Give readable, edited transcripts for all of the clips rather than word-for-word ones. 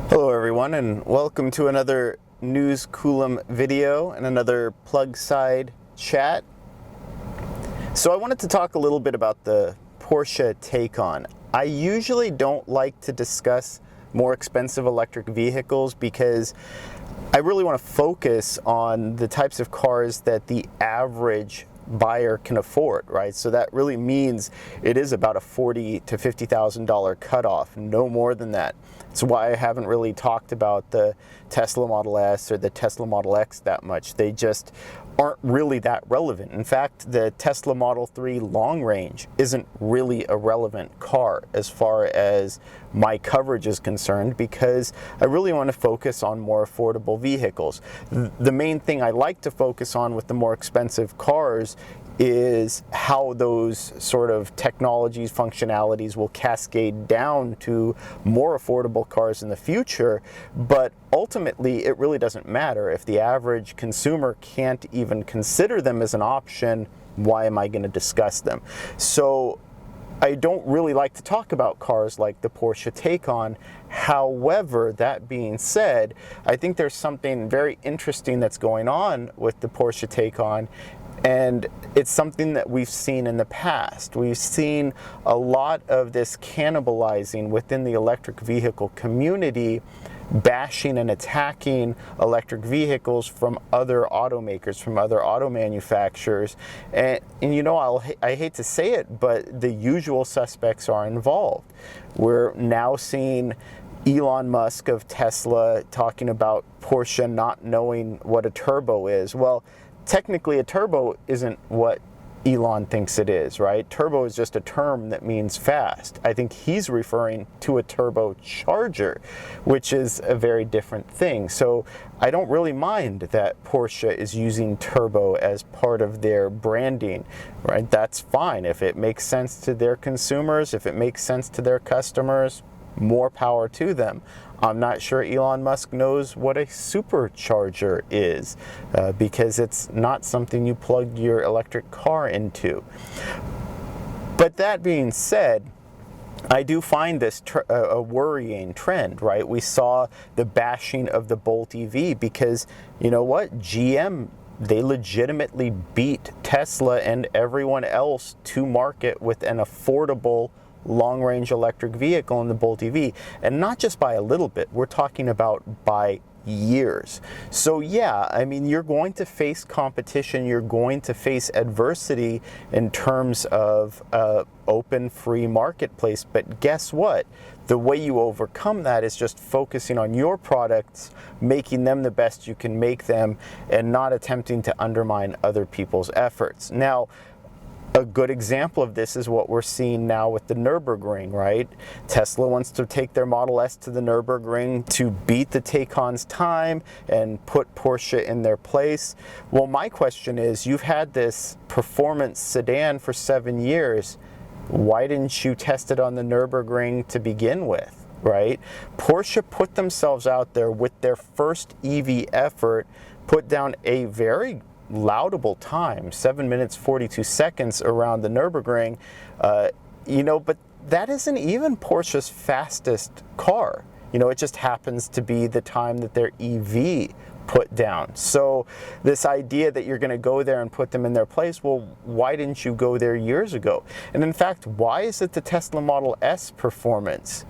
Hello everyone, and welcome to another News Coolum video and another plug side chat. So I wanted to talk a little bit about the Porsche Taycan. I usually don't like to discuss more expensive electric vehicles because I really want to focus on the types of cars that the average buyer can afford, right? So that really means it is about a $40,000 to $50,000 cutoff, no more than that. That's why I haven't really talked about the Tesla Model S or the Tesla Model X that much. They just aren't really that relevant. In fact, the Tesla Model 3 long range isn't really a relevant car as far as my coverage is concerned, because I really want to focus on more affordable vehicles. The main thing I like to focus on with the more expensive cars is how those sort of technologies, functionalities will cascade down to more affordable cars in the future. But ultimately, it really doesn't matter. If the average consumer can't even consider them as an option, why am I going to discuss them? So I don't really like to talk about cars like the Porsche Taycan. However, that being said, I think there's something very interesting that's going on with the Porsche Taycan, and it's something that we've seen in the past. We've seen a lot of this cannibalizing within the electric vehicle community, bashing and attacking electric vehicles from other automakers, from other auto manufacturers. And you know, I hate to say it, but the usual suspects are involved. We're now seeing Elon Musk of Tesla talking about Porsche not knowing what a turbo is. Well, technically a turbo isn't what Elon thinks it is, right? Turbo is just a term that means fast. I think he's referring to a turbocharger, which is a very different thing. So I don't really mind that Porsche is using turbo as part of their branding, right? That's fine. If it makes sense to their consumers, if it makes sense to their customers, more power to them. I'm not sure Elon Musk knows what a supercharger is, because it's not something you plug your electric car into. But that being said, I do find this a worrying trend, right? We saw the bashing of the Bolt EV because, you know what, GM, they legitimately beat Tesla and everyone else to market with an affordable long-range electric vehicle in the Bolt EV, and not just by a little bit, we're talking about by years. So yeah, I mean, you're going to face competition, you're going to face adversity in terms of open free marketplace, but guess what? The way you overcome that is just focusing on your products, making them the best you can make them, and not attempting to undermine other people's efforts. Now, a good example of this is what we're seeing now with the Nurburgring, right? Tesla wants to take their Model S to the Nurburgring to beat the Taycan's time and put Porsche in their place. Well, my question is, you've had this performance sedan for 7 years. Why didn't you test it on the Nurburgring to begin with, right? Porsche put themselves out there with their first EV effort, put down a very laudable time, 7 minutes 42 seconds around the Nürburgring, you know, but that isn't even Porsche's fastest car. You know, it just happens to be the time that their EV put down. So this idea that you're going to go there and put them in their place, well, why didn't you go there years ago? And in fact, why is it the Tesla Model S performance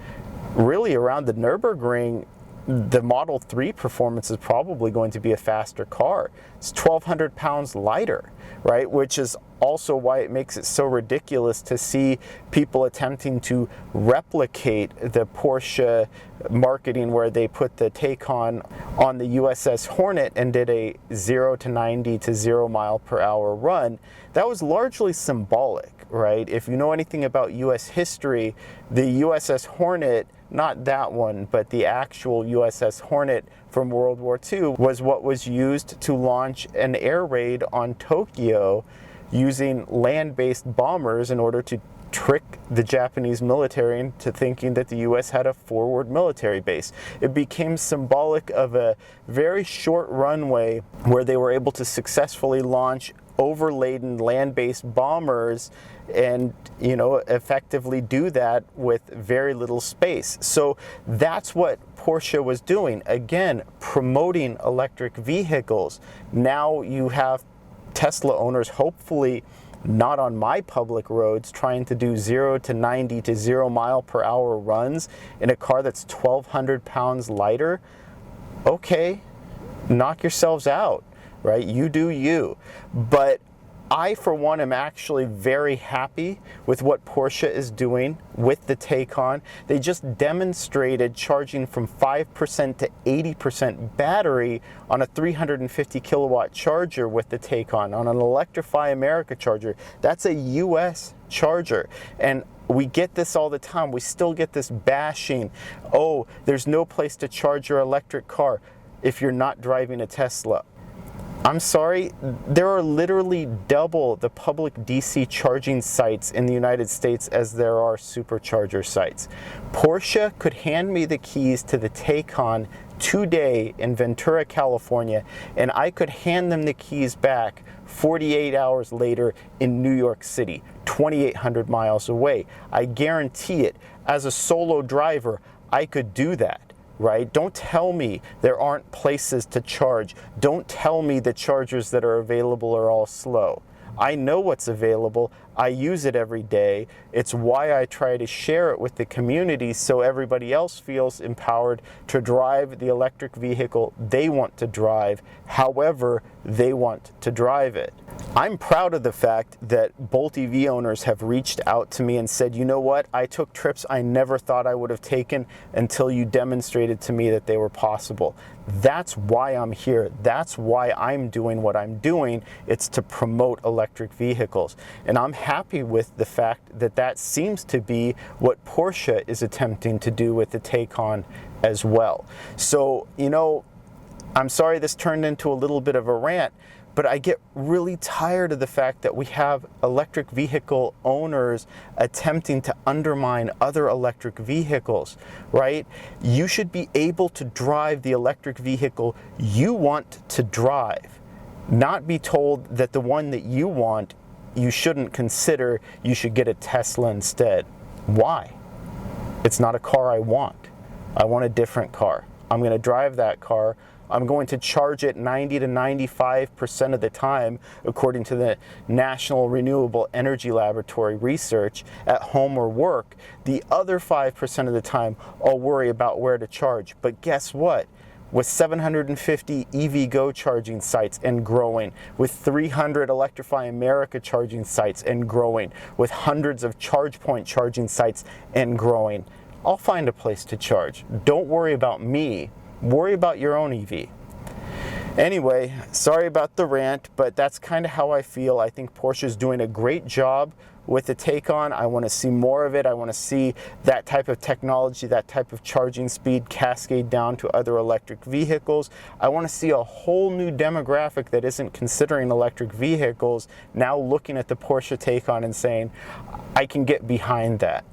really around the Nürburgring? The Model 3 performance is probably going to be a faster car. It's 1,200 pounds lighter, right? Which is also why it makes it so ridiculous to see people attempting to replicate the Porsche marketing where they put the Taycan on the USS Hornet and did a 0 to 90 to 0 mile per hour run. That was largely symbolic, right? If you know anything about US history, the USS Hornet, not that one, but the actual USS Hornet from World War II, was what was used to launch an air raid on Tokyo using land-based bombers in order to trick the Japanese military into thinking that the US had a forward military base. It became symbolic of a very short runway where they were able to successfully launch overladen land-based bombers and, you know, effectively do that with very little space. So that's what Porsche was doing. Again, promoting electric vehicles. Now you have Tesla owners, hopefully not on my public roads, trying to do 0 to 90 to 0 mile per hour runs in a car that's 1,200 pounds lighter. Okay, knock yourselves out, right? You do you. But I, for one, am actually very happy with what Porsche is doing with the Taycan. They just demonstrated charging from 5% to 80% battery on a 350 kilowatt charger with the Taycan, on an Electrify America charger. That's a US charger. And we get this all the time. We still get this bashing. Oh, there's no place to charge your electric car if you're not driving a Tesla. I'm sorry, there are literally double the public DC charging sites in the United States as there are supercharger sites. Porsche could hand me the keys to the Taycan today in Ventura, California, and I could hand them the keys back 48 hours later in New York City, 2,800 miles away. I guarantee it. As a solo driver, I could do that. Right? Don't tell me there aren't places to charge. Don't tell me the chargers that are available are all slow. I know what's available. I use it every day. It's why I try to share it with the community so everybody else feels empowered to drive the electric vehicle they want to drive, however they want to drive it. I'm proud of the fact that Bolt EV owners have reached out to me and said, you know what, I took trips I never thought I would have taken until you demonstrated to me that they were possible. That's why I'm here. That's why I'm doing what I'm doing. It's to promote electric vehicles. And I'm happy with the fact that that seems to be what Porsche is attempting to do with the Taycan as well. So, you know, I'm sorry this turned into a little bit of a rant, but I get really tired of the fact that we have electric vehicle owners attempting to undermine other electric vehicles, right? You should be able to drive the electric vehicle you want to drive, not be told that the one that you want, you shouldn't consider, you should get a Tesla instead. Why? It's not a car I want. I want a different car. I'm going to drive that car. I'm going to charge it 90 to 95% of the time, according to the National Renewable Energy Laboratory research, at home or work. The other 5% of the time, I'll worry about where to charge. But guess what? With 750 EVgo charging sites and growing, with 300 Electrify America charging sites and growing, with hundreds of ChargePoint charging sites and growing, I'll find a place to charge. Don't worry about me. Worry about your own EV. Anyway, sorry about the rant, but that's kind of how I feel. I think Porsche is doing a great job with the Taycan. I want to see more of it. I want to see that type of technology, that type of charging speed cascade down to other electric vehicles. I want to see a whole new demographic that isn't considering electric vehicles now looking at the Porsche Taycan and saying, I can get behind that.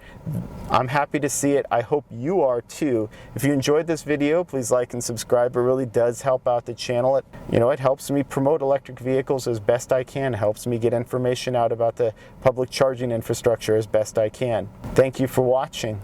I'm happy to see it. I hope you are too. If you enjoyed this video, please like and subscribe. It really does help out the channel. It helps me promote electric vehicles as best I can. It helps me get information out about the public charging infrastructure as best I can. Thank you for watching.